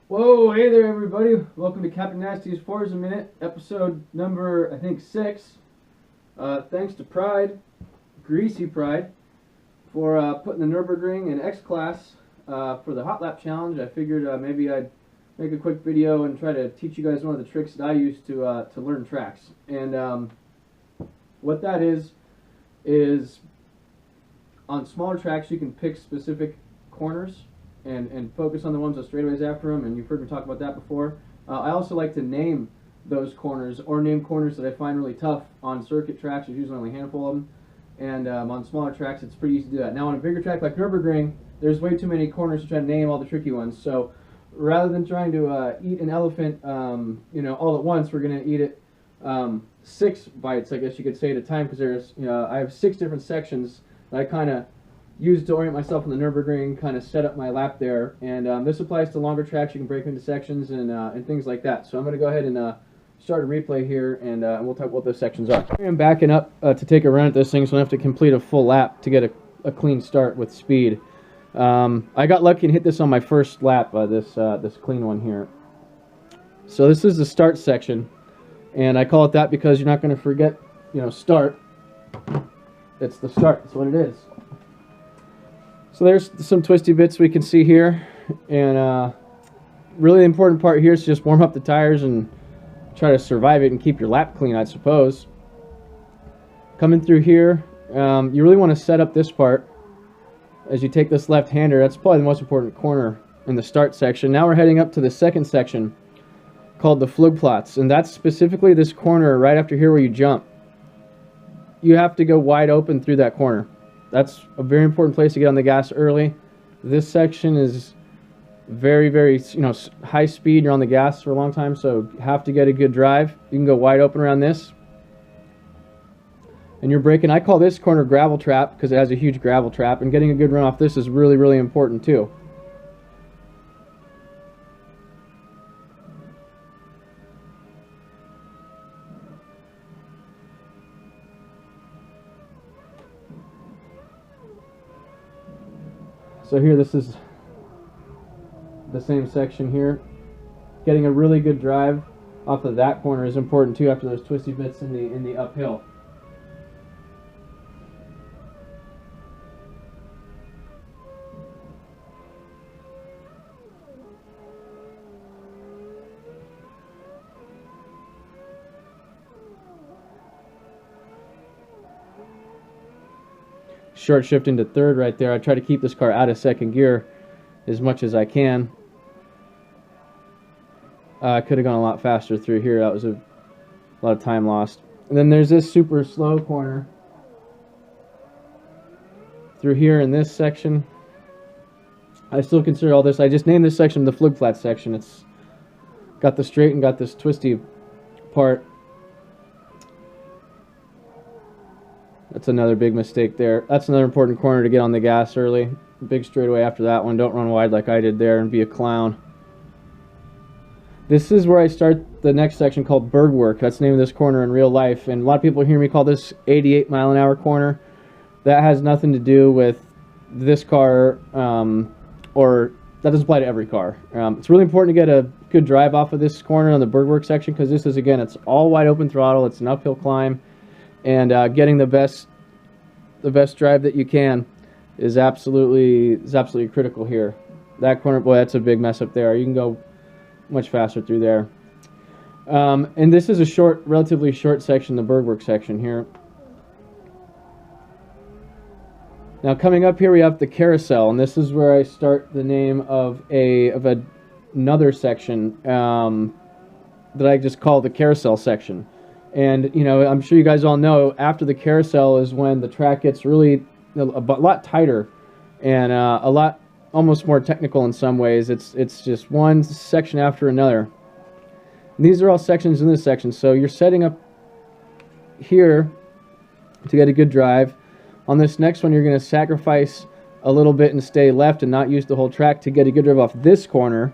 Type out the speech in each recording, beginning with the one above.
Whoa, hey there, everybody. Welcome to Captain Nasty's Forza Minute, episode number, I think, 6. Thanks to Pride, Greasy Pride, for putting the Nürburgring in X Class for the Hot Lap Challenge. I figured maybe I'd make a quick video and try to teach you guys one of the tricks that I use to learn tracks. And what that is on smaller tracks you can pick specific corners and focus on the ones with straightaways after them, and you've heard me talk about that before. I also like to name those corners, or name corners that I find really tough on circuit tracks. There's usually only a handful of them, and on smaller tracks it's pretty easy to do that. Now on a bigger track like Nürburgring, there's way too many corners to try to name all the tricky ones, so rather than trying to eat an elephant all at once, we're going to eat it 6 bites, I guess you could say, at a time, because there's I have 6 different sections that I kind of use to orient myself in the Nürburgring, kind of set up my lap there. And this applies to longer tracks. You can break into sections and things like that. So I'm going to go ahead and start a replay here, and we'll talk what those sections are. I'm backing up to take a run at this thing, so I have to complete a full lap to get a clean start with speed. I got lucky and hit this on my first lap, this clean one here. So this is the start section, and I call it that because you're not going to forget, start. It's the start. That's what it is. So there's some twisty bits we can see here, and really the important part here is to just warm up the tires and try to survive it and keep your lap clean, I suppose. Coming through here, you really want to set up this part as you take this left-hander. That's probably the most important corner in the start section. Now we're heading up to the second section called the Flugplatz, and that's specifically this corner right after here where you jump. You have to go wide open through that corner. That's a very important place to get on the gas early. This section is very, very, high speed. You're on the gas for a long time, so you have to get a good drive. You can go wide open around this. And you're braking. I call this corner gravel trap because it has a huge gravel trap, and getting a good run off this is really, really important too. So here, this is the same section here. Getting a really good drive off of that corner is important too after those twisty bits in the uphill. Short shift into third right there. I try to keep this car out of second gear as much as I can. I could have gone a lot faster through here. That was a lot of time lost. And then there's this super slow corner through here in this section. I still consider all this. I just named this section the Flugplatz section. It's got the straight and got this twisty part. That's another big mistake there. That's another important corner to get on the gas early. Big straightaway after that one. Don't run wide like I did there and be a clown. This is where I start the next section called Bergwerk. That's the name of this corner in real life. And a lot of people hear me call this 88-mile-an-hour corner. That has nothing to do with this car, or that doesn't apply to every car. It's really important to get a good drive off of this corner on the Bergwerk section, because this is, again, it's all wide open throttle. It's an uphill climb. And getting the best drive that you can is absolutely critical here. That corner, boy, that's a big mess up there. You can go much faster through there. And this is a relatively short section, the Bergwerk section here. Now coming up here, we have the carousel, and this is where I start the name of another section that I just call the carousel section. And, I'm sure you guys all know, after the carousel is when the track gets really a lot tighter and a lot almost more technical in some ways. It's just one section after another. And these are all sections in this section. So you're setting up here to get a good drive. On this next one, you're going to sacrifice a little bit and stay left and not use the whole track to get a good drive off this corner.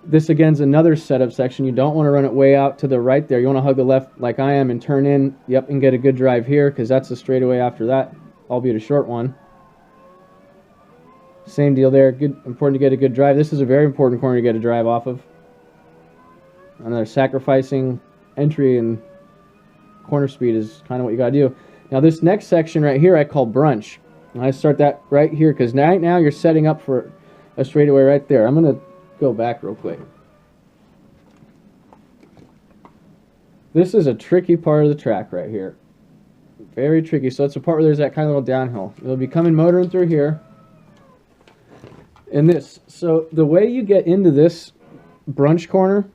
This again is another setup section. You don't want to run it way out to the right there. You want to hug the left like I am and turn in, yep, and get a good drive here, because that's a straightaway after that, albeit a short one. Same deal there. Good, important to get a good drive. This is a very important corner to get a drive off of. Another sacrificing entry and corner speed is kind of what you got to do. Now this next section right here I call brunch. And I start that right here because right now you're setting up for a straightaway right there. I'm going to go back real quick. This is a tricky part of the track right here. Very tricky. So it's a part where there's that kind of little downhill. It'll be coming motoring through here. And this. So the way you get into this brunch corner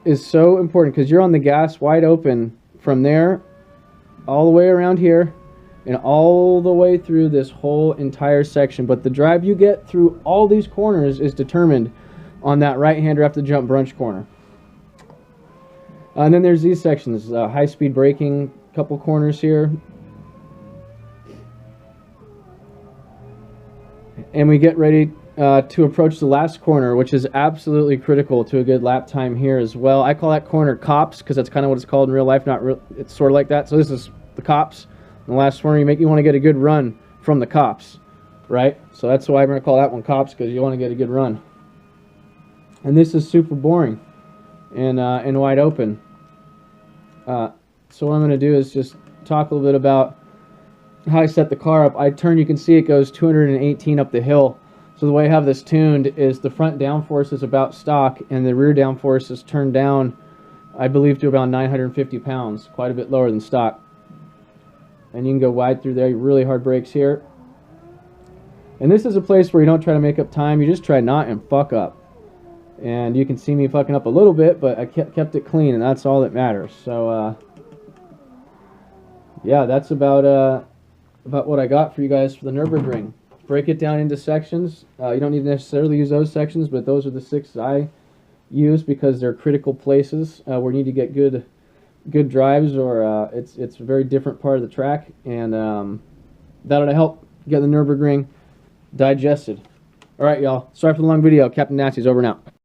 is so important because you're on the gas wide open from there all the way around here and all the way through this whole entire section. But the drive you get through all these corners is determined on that right-hander after the jump brunch corner. And then there's these sections, high-speed braking, couple corners here. And we get ready to approach the last corner, which is absolutely critical to a good lap time here as well. I call that corner cops because that's kind of what it's called in real life. It's sort of like that. So this is the cops. And the last corner, you want to get a good run from the cops, right? So that's why I'm going to call that one cops, because you want to get a good run. And this is super boring and wide open. So what I'm going to do is just talk a little bit about how I set the car up. I turn, you can see it goes 218 up the hill. So the way I have this tuned is the front downforce is about stock and the rear downforce is turned down, I believe, to about 950 pounds, quite a bit lower than stock. And you can go wide through there, really hard brakes here. And this is a place where you don't try to make up time, you just try not and fuck up. And you can see me fucking up a little bit, but I kept it clean, and that's all that matters. So, yeah, that's about what I got for you guys for the Nürburgring. Break it down into sections. You don't need to necessarily use those sections, but those are the 6 I use because they're critical places where you need to get good drives, or it's a very different part of the track, and that'll help get the Nürburgring digested. All right, y'all. Sorry for the long video. Captain Nasty's over and out.